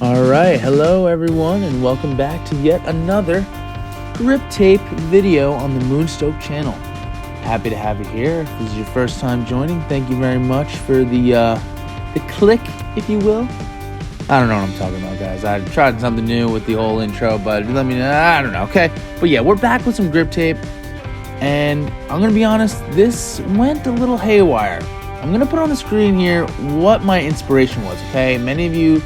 Alright, hello everyone, and welcome back to yet another grip tape video on the Moonstoked channel. Happy to have you here. If this is your first time joining, thank you very much for the click, if you will. I don't know what I'm talking about, guys. I tried something new with the whole intro, but let me know. I don't know, okay? But yeah, we're back with some grip tape, and I'm gonna be honest, this went a little haywire. I'm gonna put on the screen here what my inspiration was, okay? Many of you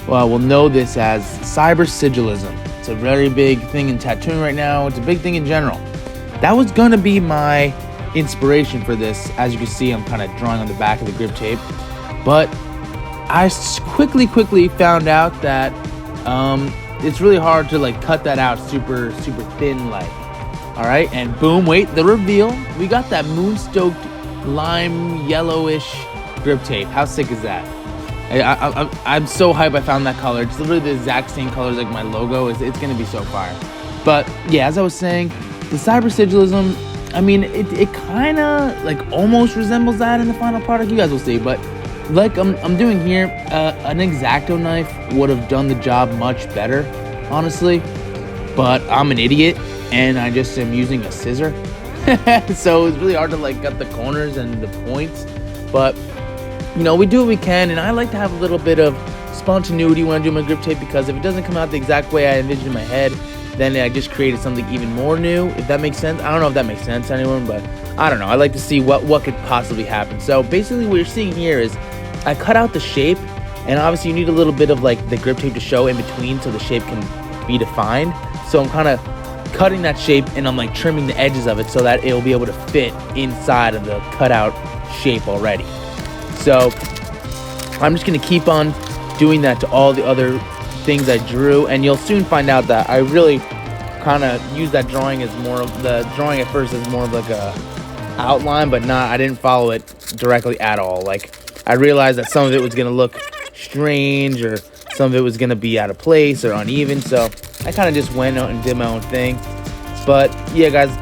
will know this as Cybersigilism. It's a very big thing in tattooing right now. It's a big thing in general. That was gonna be my inspiration for this. As you can see, I'm kind of drawing on the back of the grip tape, but I quickly found out that it's really hard to like cut that out super thin, like. All right, and boom, wait, the reveal. We got that Moonstoked lime yellowish grip tape. How sick is that? I'm so hyped I found that color. It's literally the exact same color as like my logo. It's gonna be so fire. But yeah, as I was saying, the Cybersigilism, I mean, it kind of like almost resembles that in the final product. You guys will see. But like I'm doing here, an X-Acto knife would have done the job much better, honestly. But I'm an idiot and I just am using a scissor. So it's really hard to like get the corners and the points. But you know, we do what we can, and I like to have a little bit of spontaneity when I do my grip tape, because if it doesn't come out the exact way I envisioned in my head, then I just created something even more new, if that makes sense. I don't know if that makes sense to anyone, but I don't know. I like to see what could possibly happen. So basically what you're seeing here is I cut out the shape, and obviously you need a little bit of like the grip tape to show in between so the shape can be defined. So I'm kind of cutting that shape, and I'm like trimming the edges of it so that it'll be able to fit inside of the cutout shape already. So I'm just going to keep on doing that to all the other things I drew, and you'll soon find out that I really kind of use that drawing as more of the drawing at first as more of like a outline, but I didn't follow it directly at all. Like, I realized that some of it was going to look strange, or some of it was going to be out of place or uneven, so I kind of just went out and did my own thing. But yeah, guys,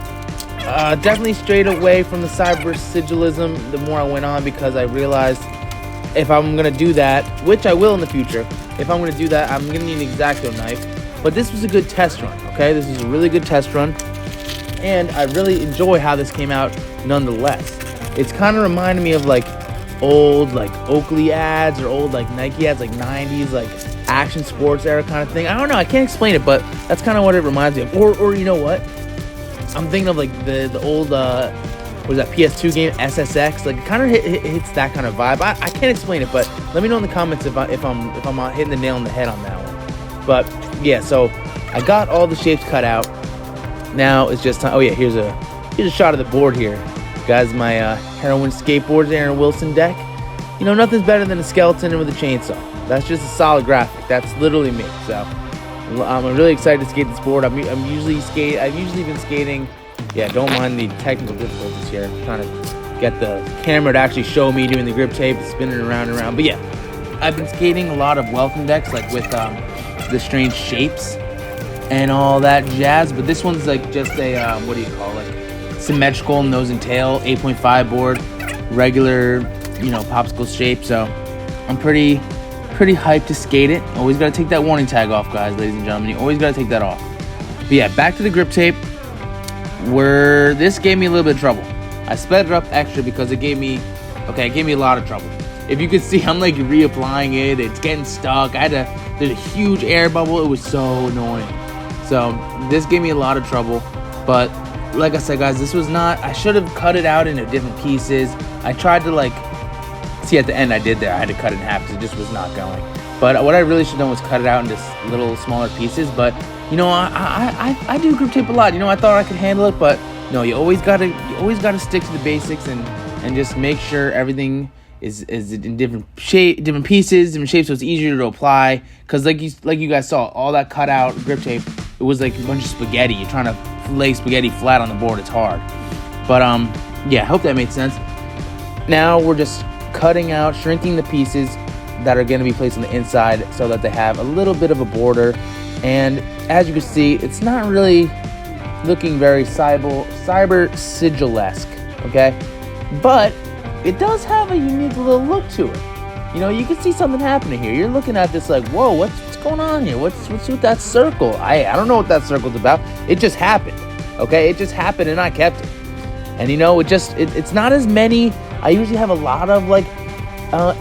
definitely strayed away from the Cybersigilism the more I went on, because I realized if I'm going to do that, which I will in the future, if I'm going to do that, I'm going to need an X-Acto knife. But this was a good test run, okay? This is a really good test run, and I really enjoy how this came out nonetheless. It's kind of reminded me of like old like Oakley ads, or old like Nike ads, like 90s like action sports era kind of thing. I don't know, I can't explain it, but that's kind of what it reminds me of. Or you know what? I'm thinking of like the old what was that PS2 game, SSX? Like, it kind of hits that kind of vibe. I can't explain it, but let me know in the comments if I'm not hitting the nail on the head on that one. But yeah, so I got all the shapes cut out. Now it's just time. Oh yeah, here's a shot of the board here, guys. My Heroin Skateboards Aaron Wilson deck. You know, nothing's better than a skeleton with a chainsaw. That's just a solid graphic. That's literally me. So I'm really excited to skate this board. I've usually been skating. Yeah, don't mind the technical difficulties here. I'm trying to get the camera to actually show me doing the grip tape, spinning around and around. But yeah, I've been skating a lot of welcome decks, like with the strange shapes and all that jazz. But this one's like just a what do you call it? Symmetrical nose and tail 8.5 board, regular, you know, popsicle shape. So I'm pretty hyped to skate it. Always got to take that warning tag off, guys, ladies and gentlemen. You always got to take that off. But yeah, back to the grip tape, where this gave me a little bit of trouble. I sped it up extra because it gave me a lot of trouble. If you could see, I'm like reapplying it. It's getting stuck. There's a huge air bubble. It was so annoying. So this gave me a lot of trouble. But like I said, guys, I should have cut it out into different pieces. I tried to like, see at the end I had to cut it in half because it just was not going. But what I really should have done was cut it out into little smaller pieces. But you know, I do grip tape a lot. You know, I thought I could handle it, but no, you always gotta stick to the basics and just make sure everything is in different pieces, different shapes, so it's easier to apply. Because like you guys saw, all that cut out grip tape, it was like a bunch of spaghetti. You're trying to lay spaghetti flat on the board. It's hard. But yeah, I hope that made sense. Now we're just cutting out, shrinking the pieces that are going to be placed on the inside so that they have a little bit of a border. And as you can see, it's not really looking very cyber-sigil-esque, okay? But it does have a unique little look to it. You know, you can see something happening here. You're looking at this like, whoa, what's going on here? What's with that circle? I don't know what that circle's about. It just happened. Okay, it just happened and I kept it. And you know, it's not as many. I usually have a lot of like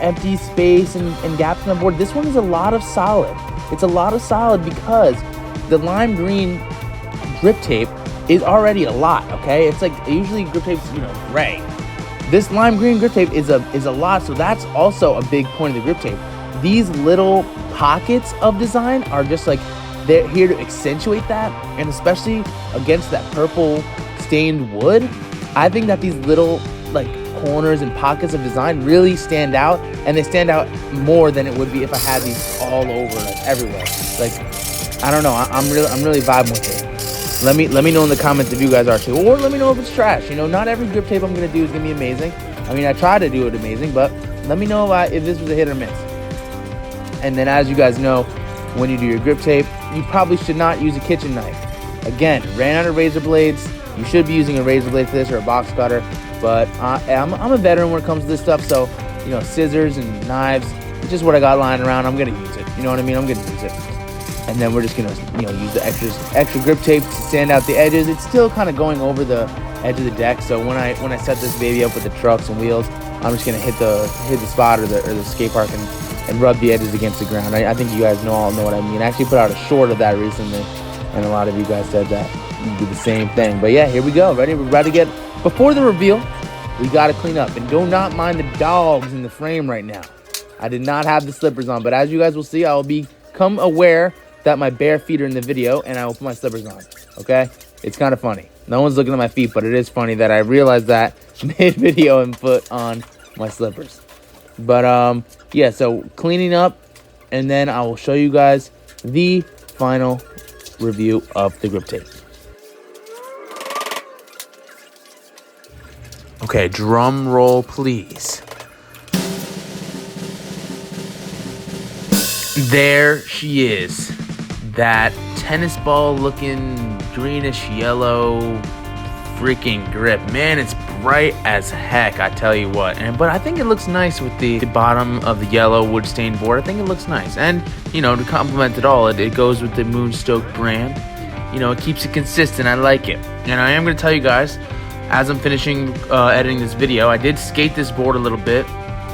empty space and gaps on the board. This one is a lot of solid. It's a lot of solid because the lime green grip tape is already a lot. Okay, it's like usually grip tape's gray. This lime green grip tape is a lot, so that's also a big point of the grip tape. These little pockets of design are just like they're here to accentuate that, and especially against that purple stained wood, I think that these little like corners and pockets of design really stand out, and they stand out more than it would be if I had these all over like everywhere. Like I don't know, I'm really vibing with it. Let me know in the comments if you guys are too, or let me know if it's trash. Not every grip tape I'm gonna do is gonna be amazing. I mean, I try to do it amazing, but let me know if this was a hit or miss. And then, as you guys know, when you do your grip tape, you probably should not use a kitchen knife. Again, ran out of razor blades. You should be using a razor blade for this or a box cutter. But I'm a veteran when it comes to this stuff, so scissors and knives, it's just what I got lying around. I'm gonna use it. You know what I mean? I'm gonna use it. And then we're just gonna use the extra grip tape to sand out the edges. It's still kind of going over the edge of the deck, so when I set this baby up with the trucks and wheels, I'm just gonna hit the spot or the skate park and rub the edges against the ground. I think you guys all know what I mean. I actually put out a short of that recently, and a lot of you guys said that you do the same thing. But yeah, here we go. Ready? We're about to get, before the reveal, we gotta clean up. And do not mind the dogs in the frame right now. I did not have the slippers on, but as you guys will see, I will become aware that my bare feet are in the video, and I will put my slippers on. Okay? It's kind of funny. No one's looking at my feet, but it is funny that I realized that mid-video and put on my slippers. But yeah, so cleaning up, and then I will show you guys the final review of the grip tape. Okay, drum roll, please. There she is. That tennis ball looking greenish yellow freaking grip. Man, it's bright as heck, I tell you what. But I think it looks nice with the bottom of the yellow wood stained board. I think it looks nice. And, to complement it all, it goes with the Moonstoked brand. It keeps it consistent. I like it. And I am going to tell you guys, as I'm finishing editing this video, I did skate this board a little bit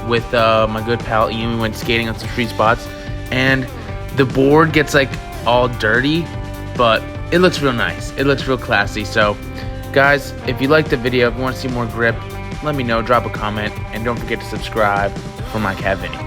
with my good pal Ian. We went skating on some street spots. And the board gets like all dirty, but it looks real nice. It looks real classy. So guys, if you liked the video, if you want to see more grip, let me know, drop a comment, and don't forget to subscribe for my cat Vinny.